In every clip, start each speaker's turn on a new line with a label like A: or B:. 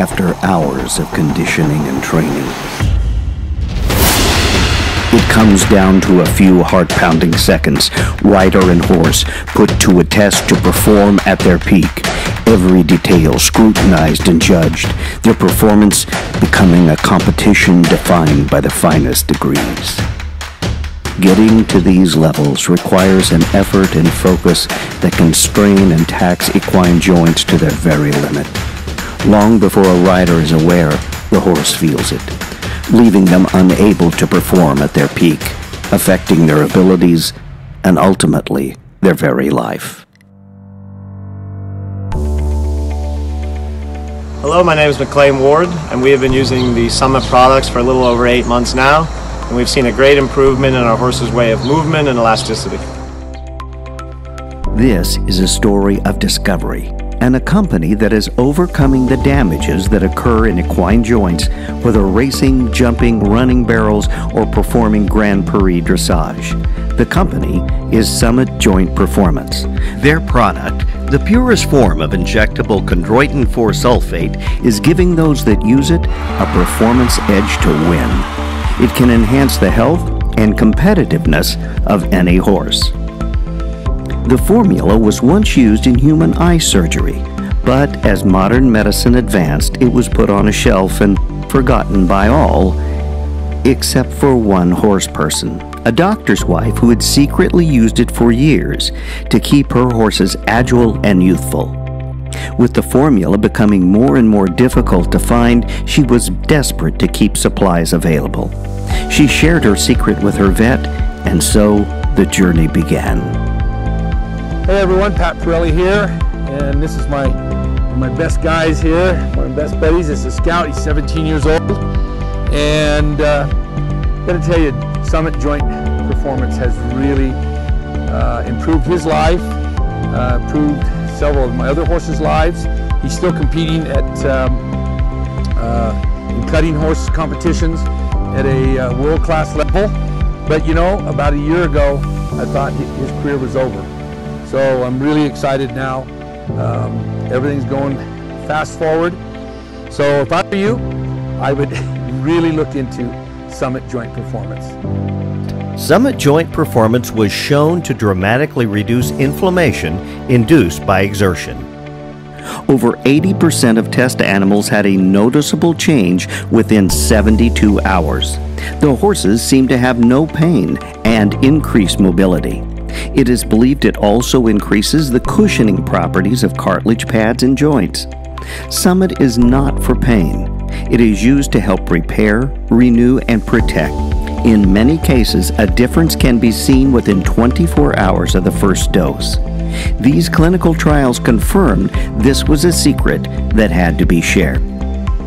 A: after hours of conditioning and training. It comes down to a few heart-pounding seconds, rider and horse put to a test to perform at their peak, every detail scrutinized and judged, their performance becoming a competition defined by the finest degrees. Getting to these levels requires an effort and focus that can strain and tax equine joints to their very limit. Long before a rider is aware, the horse feels it, leaving them unable to perform at their peak, affecting their abilities and ultimately their very life.
B: Hello, my name is McLean Ward, and we have been using the Summit products for a little over 8 months now, and we've seen a great improvement in our horse's way of movement and elasticity.
A: This is a story of discovery and a company that is overcoming the damages that occur in equine joints, whether racing, jumping, running barrels, or performing Grand Prix dressage. The company is Summit Joint Performance. Their product, the purest form of injectable chondroitin 4-sulfate, is giving those that use it a performance edge to win. It can enhance the health and competitiveness of any horse. The formula was once used in human eye surgery, but as modern medicine advanced, it was put on a shelf and forgotten by all, except for one horse person, a doctor's wife who had secretly used it for years to keep her horses agile and youthful. With the formula becoming more and more difficult to find, she was desperate to keep supplies available. She shared her secret with her vet, and so the journey began.
C: Hey everyone, Pat Pirelli here, and this is one of my best guys here, one of my best buddies. This is Scout. He's 17 years old, and I'm going to tell you, Summit Joint Performance has really improved his life, improved several of my other horses' lives. He's still competing at in cutting horse competitions at a world-class level. But you know, about a year ago, I thought his career was over. So I'm really excited now. Everything's going fast forward. So if I were you, I would really look into Summit Joint Performance.
D: Summit Joint Performance was shown to dramatically reduce inflammation induced by exertion.
A: Over 80% of test animals had a noticeable change within 72 hours. The horses seemed to have no pain and increased mobility. It is believed it also increases the cushioning properties of cartilage pads and joints. Summit is not for pain. It is used to help repair, renew, and protect. In many cases, a difference can be seen within 24 hours of the first dose. These clinical trials confirmed this was a secret that had to be shared.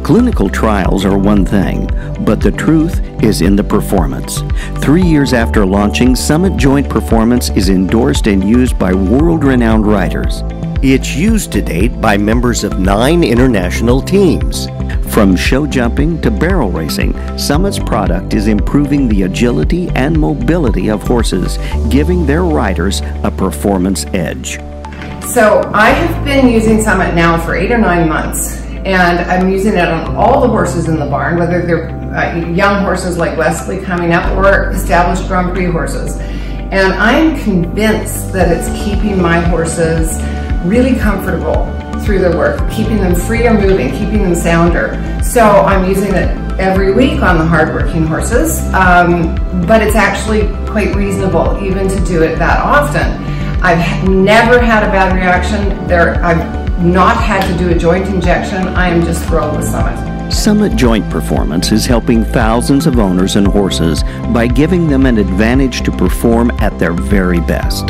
A: Clinical trials are one thing, but the truth is in the performance. 3 years after launching, Summit Joint Performance is endorsed and used by world-renowned riders.
D: It's used to date by members of 9 international teams.
A: From show jumping to barrel racing, Summit's product is improving the agility and mobility of horses, giving their riders a performance edge.
E: So I have been using Summit now for 8 or 9 months, and I'm using it on all the horses in the barn, whether they're young horses like Wesley coming up or established Grand Prix horses. And I'm convinced that it's keeping my horses really comfortable through their work, keeping them freer moving, keeping them sounder. So I'm using it every week on the hardworking horses, but it's actually quite reasonable even to do it that often. I've never had a bad reaction. I've not had to do a joint injection. I am just thrilled with Summit.
A: Summit Joint Performance is helping thousands of owners and horses by giving them an advantage to perform at their very best.